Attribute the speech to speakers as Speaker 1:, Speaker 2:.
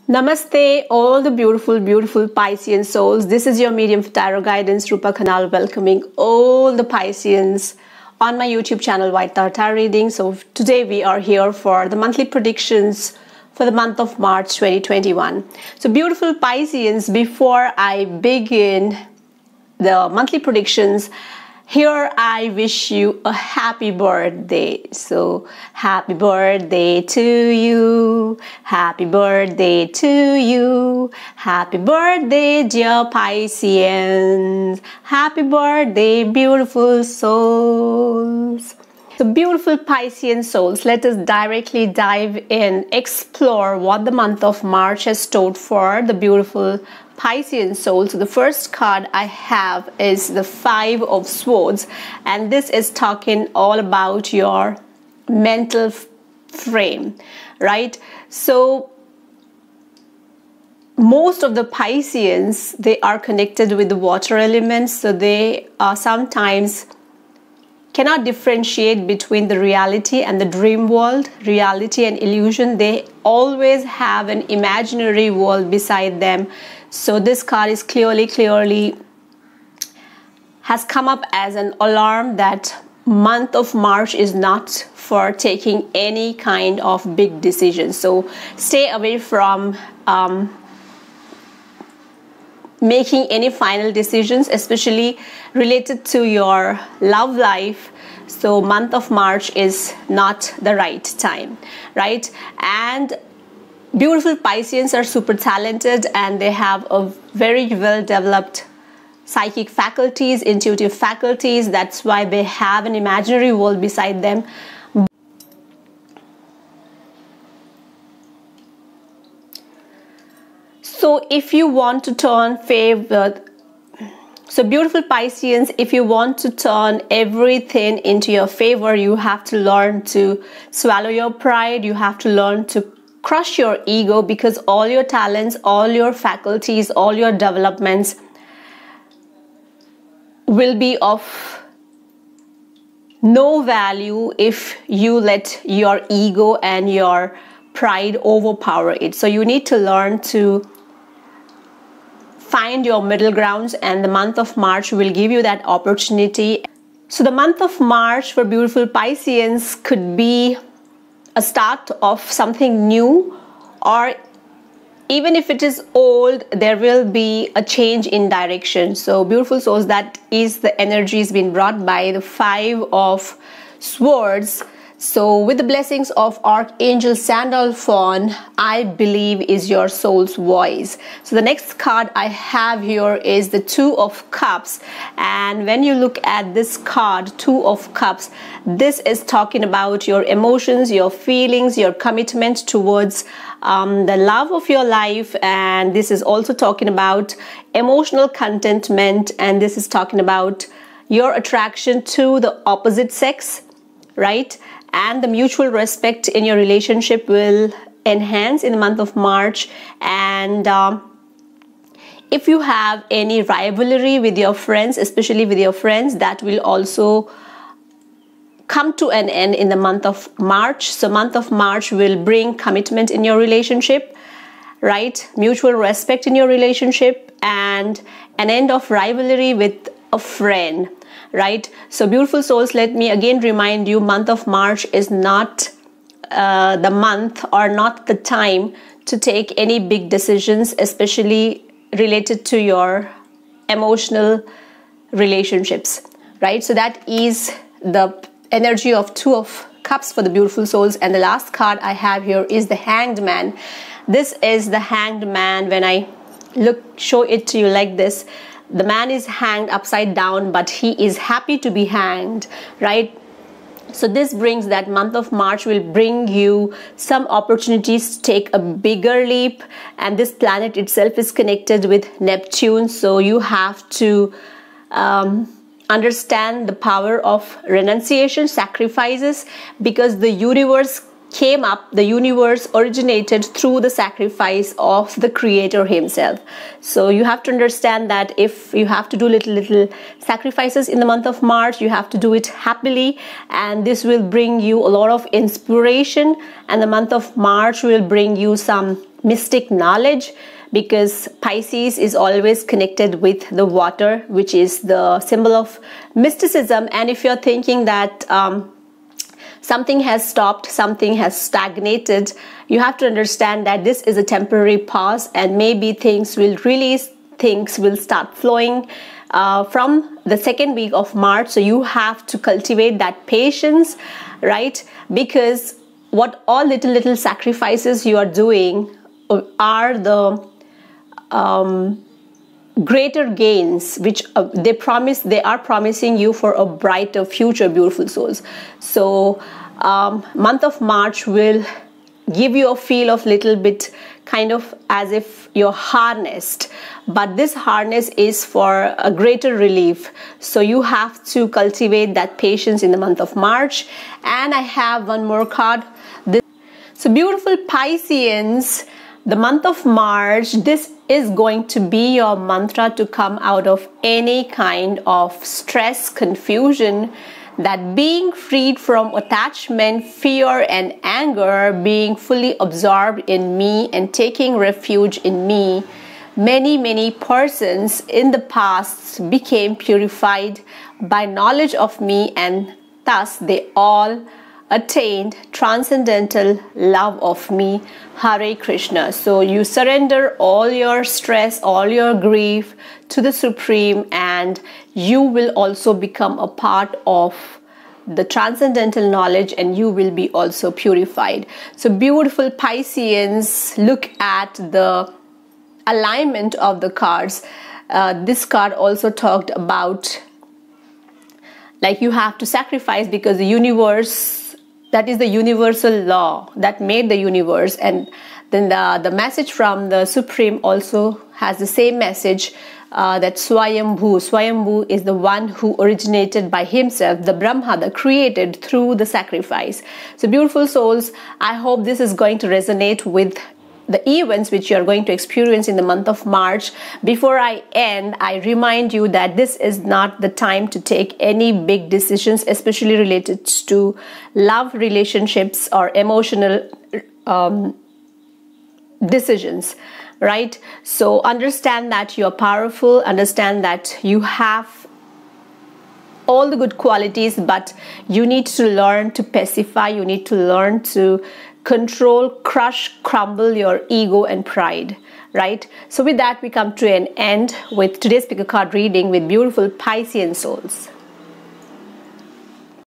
Speaker 1: Namaste, all the beautiful, beautiful Piscean souls. This is your medium for tarot guidance, Rupa Khanal, welcoming all the Pisceans on my YouTube channel, White Tarot Reading. So today we are here for the monthly predictions for the month of March 2021. So beautiful Pisceans, before I begin the monthly predictions, here I wish you a happy birthday. So happy birthday to you, happy birthday to you, happy birthday dear Pisceans, happy birthday beautiful souls. So beautiful Piscean souls, let us directly dive in, explore what the month of March has stored for the beautiful Piscean soul. So the first card I have is the Five of Swords, and this is talking all about your mental frame, right? So most of the Pisceans, they are connected with the water elements, so they are sometimes cannot differentiate between the reality and the dream world, reality and illusion. They always have an imaginary world beside them. So this card is clearly has come up as an alarm that month of March is not for taking any kind of big decisions. So stay away from making any final decisions, especially related to your love life. So month of March is not the right time, right? And beautiful Pisceans are super talented and they have a very well developed psychic faculties, intuitive faculties. That's why they have an imaginary world beside them. So if you want to turn beautiful Pisceans, if you want to turn everything into your favor, you have to learn to swallow your pride. You have to learn to crush your ego, because all your talents, all your faculties, all your developments will be of no value if you let your ego and your pride overpower it. So you need to learn to find your middle grounds, and the month of March will give you that opportunity. So the month of March for beautiful Pisceans could be a start of something new, or even if it is old, there will be a change in direction. So beautiful souls, that is the energy is being brought by the Five of Swords. So with the blessings of Archangel Sandalphon, I believe is your soul's voice. So the next card I have here is the Two of Cups. And when you look at this card, Two of Cups, this is talking about your emotions, your feelings, your commitment towards the love of your life. And this is also talking about emotional contentment. And this is talking about your attraction to the opposite sex, right? And the mutual respect in your relationship will enhance in the month of March. And if you have any rivalry with your friends, especially with your friends, that will also come to an end in the month of March. So month of March will bring commitment in your relationship, right? Mutual respect in your relationship, and an end of rivalry with a friend, right? So beautiful souls, let me again remind you, month of March is not the month or not the time to take any big decisions, especially related to your emotional relationships, right? So that is the energy of Two of Cups for the beautiful souls. And the last card I have here is the Hanged Man. This is the Hanged Man. When I show it to you like this, the man is hanged upside down, but he is happy to be hanged, right? So this brings that month of March will bring you some opportunities to take a bigger leap. And this planet itself is connected with Neptune. So you have to understand the power of renunciation, sacrifices, because the universe came up, the universe originated through the sacrifice of the Creator himself. So you have to understand that if you have to do little sacrifices in the month of March, you have to do it happily, and this will bring you a lot of inspiration, and the month of March will bring you some mystic knowledge, because Pisces is always connected with the water, which is the symbol of mysticism. And if you're thinking that something has stopped, something has stagnated, you have to understand that this is a temporary pause, and maybe things will release, things will start flowing from the second week of March. So you have to cultivate that patience, right? Because what all little sacrifices you are doing are the greater gains, which they are promising you for a brighter future, beautiful souls. So month of March will give you a feel of little bit kind of as if you're harnessed, but this harness is for a greater relief. So you have to cultivate that patience in the month of March. And I have one more card. So beautiful Pisceans, the month of March, this is going to be your mantra to come out of any kind of stress, confusion, that being freed from attachment, fear and anger, being fully absorbed in me and taking refuge in me. Many persons in the past became purified by knowledge of me, and thus they all attained transcendental love of me. Hare Krishna. So you surrender all your stress, all your grief to the Supreme, and you will also become a part of the transcendental knowledge, and you will be also purified. So beautiful Pisceans, look at the alignment of the cards. This card also talked about like you have to sacrifice, because the universe, that is the universal law that made the universe. And then the message from the Supreme also has the same message, that Swayambhu is the one who originated by himself, the Brahma, the created through the sacrifice. So beautiful souls, I hope this is going to resonate with the events which you are going to experience in the month of March. Before I end, I remind you that this is not the time to take any big decisions, especially related to love, relationships, or emotional decisions, right? So understand that you're powerful, understand that you have all the good qualities, but you need to learn to pacify, you need to learn to control, crush, crumble your ego and pride, right? So with that, we come to an end with today's pick a card reading with beautiful Piscean souls.